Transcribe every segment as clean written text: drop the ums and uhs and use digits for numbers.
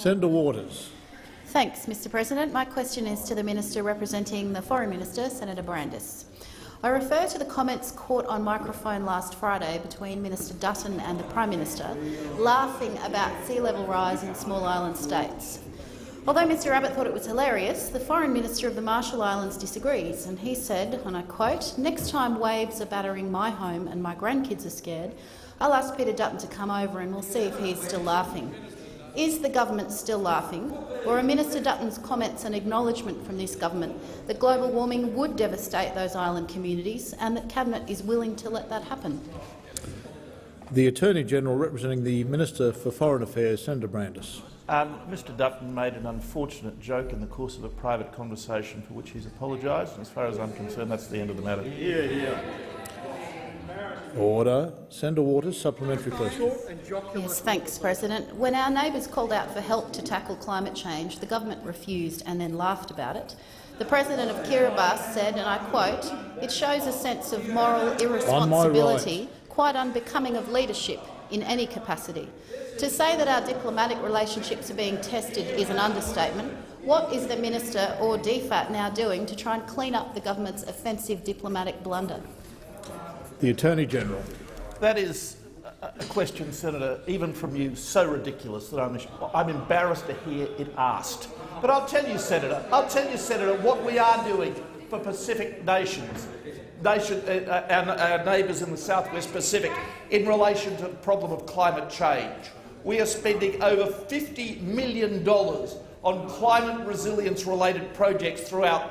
Senator Waters. Thanks, Mr President. My question is to the Minister representing the Foreign Minister, Senator Brandis. I refer to the comments caught on microphone last Friday between Minister Dutton and the Prime Minister, laughing about sea level rise in small island states. Although Mr Abbott thought it was hilarious, the Foreign Minister of the Marshall Islands disagrees, and he said, and I quote, "Next time waves are battering my home and my grandkids are scared, I'll ask Peter Dutton to come over and we'll see if he's still laughing." Is the government still laughing, or are Minister Dutton's comments an acknowledgement from this government that global warming would devastate those island communities and that Cabinet is willing to let that happen? The Attorney-General representing the Minister for Foreign Affairs, Senator Brandis. Mr Dutton made an unfortunate joke in the course of a private conversation for which he's apologised, and as far as I'm concerned, that's the end of the matter. Order. Senator Waters, supplementary question. Yes, thanks, President. When our neighbours called out for help to tackle climate change, the government refused and then laughed about it. The President of Kiribati said, and I quote, "It shows a sense of moral irresponsibility, quite unbecoming of leadership in any capacity." To say that our diplomatic relationships are being tested is an understatement. What is the Minister or DFAT now doing to try and clean up the government's offensive diplomatic blunder? The Attorney-General. That is a question, Senator, even from you, so ridiculous that I'm embarrassed to hear it asked. But I'll tell you, Senator, what we are doing for Pacific nations, our neighbours in the Southwest Pacific, in relation to the problem of climate change. We are spending over $50 million on climate resilience-related projects throughout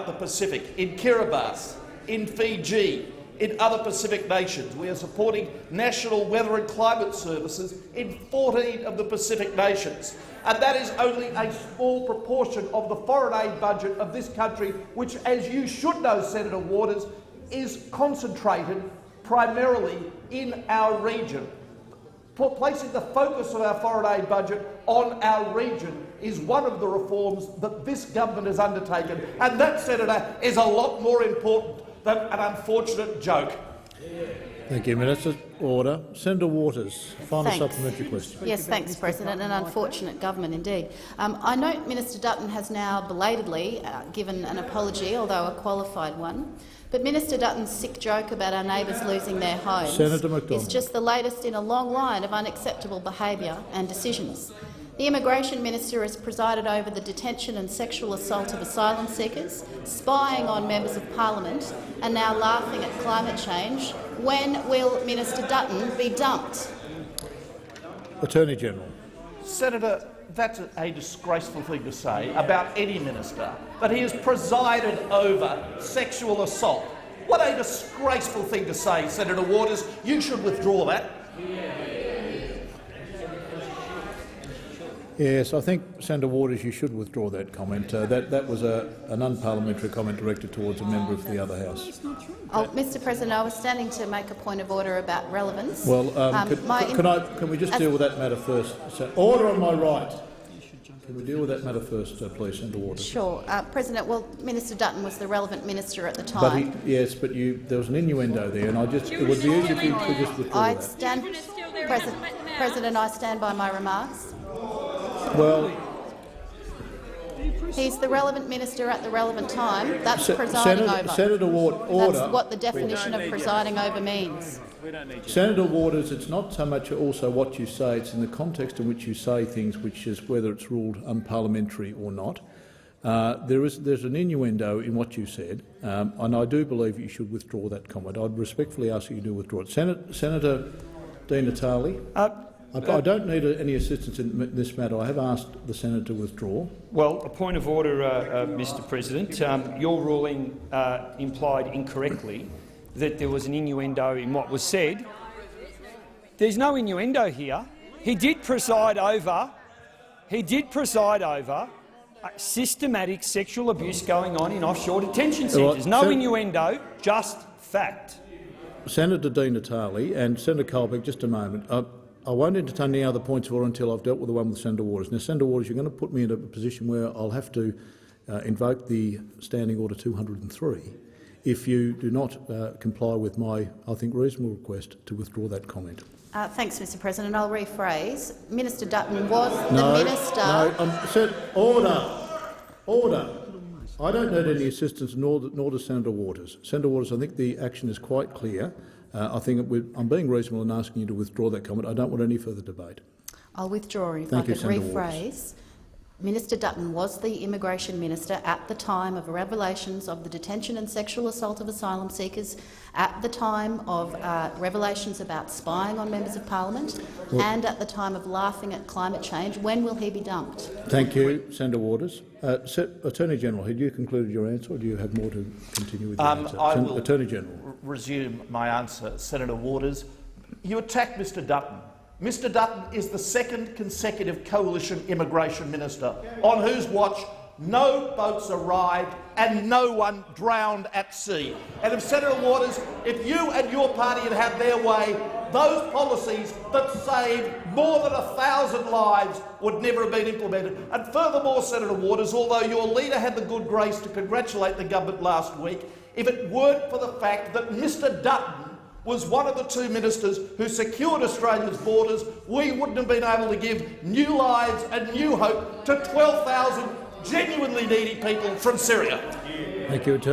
the Pacific, in Kiribati, in Fiji, in other Pacific nations. We are supporting national weather and climate services in 14 of the Pacific nations. And that is only a small proportion of the foreign aid budget of this country, which, as you should know, Senator Waters, is concentrated primarily in our region. Placing the focus of our foreign aid budget on our region is one of the reforms that this government has undertaken, and that, Senator, is a lot more important than an unfortunate joke. Thank you, Minister. Order. Senator Waters, final supplementary question. Yes, thanks, President. An unfortunate government indeed. I note Minister Dutton has now belatedly given an apology, although a qualified one. But Minister Dutton's sick joke about our neighbours losing their homes is just the latest in a long line of unacceptable behaviour and decisions. The Immigration Minister has presided over the detention and sexual assault of asylum seekers, spying on members of Parliament and now laughing at climate change. When will Minister Dutton be dumped? Attorney-General. Senator, that's a disgraceful thing to say about any minister, that he has presided over sexual assault. What a disgraceful thing to say, Senator Waters. You should withdraw that. Yes, I think, Senator Waters, you should withdraw that comment. That was an unparliamentary comment directed towards a member of the other House. Oh, Mr President, I was standing to make a point of order about relevance. Well, can we just deal with that matter first? Order on my right. Can we deal with that matter first, please, Senator Waters? Sure. President, well, Minister Dutton was the relevant minister at the time. But there was an innuendo there, and it would be easy if you could just withdraw that. President, I stand by my remarks. Well, he's the relevant minister at the relevant time. That's presiding over. Senator Ward, order. That's what the definition of presiding over means. Senator Waters, it's not so much also what you say, it's in the context in which you say things, which is whether it's ruled unparliamentary or not. There's an innuendo in what you said, and I do believe you should withdraw that comment. I'd respectfully ask you to withdraw it. Senator Di Natale. I don't need any assistance in this matter. I have asked the Senator to withdraw. Well, a point of order, Mr President. Your ruling implied incorrectly that there was an innuendo in what was said. There's no innuendo here. He did preside over systematic sexual abuse going on in offshore detention centres. No innuendo, just fact. Senator Di Natale and Senator Colbeck, just a moment. I won't entertain any other points of order until I've dealt with the one with Senator Waters. Now, Senator Waters, you're going to put me in a position where I'll have to invoke the Standing Order 203 if you do not comply with my, I think, reasonable request to withdraw that comment. Thanks, Mr President. I'll rephrase. Minister Dutton was the minister— Order. I don't need any assistance, nor does Senator Waters. Senator Waters, I think the action is quite clear. I think I'm being reasonable in asking you to withdraw that comment. I don't want any further debate. I'll withdraw if Thank I you, could Senator rephrase. Waters. Minister Dutton was the Immigration Minister at the time of revelations of the detention and sexual assault of asylum seekers, at the time of revelations about spying on members of Parliament, and at the time of laughing at climate change. When will he be dumped? Thank you, Senator Waters. Attorney General, had you concluded your answer, or do you have more to continue with your answer? I will Attorney General. resume my answer. Senator Waters, you attacked Mr Dutton. Mr Dutton is the second consecutive coalition immigration minister on whose watch no boats arrived and no one drowned at sea. And if Senator Waters, if you and your party had had their way, those policies that saved more than 1,000 lives would never have been implemented. And furthermore, Senator Waters, although your leader had the good grace to congratulate the government last week, if it weren't for the fact that Mr Dutton was one of the two ministers who secured Australia's borders, we wouldn't have been able to give new lives and new hope to 12,000 genuinely needy people from Syria. Thank you, Attorney.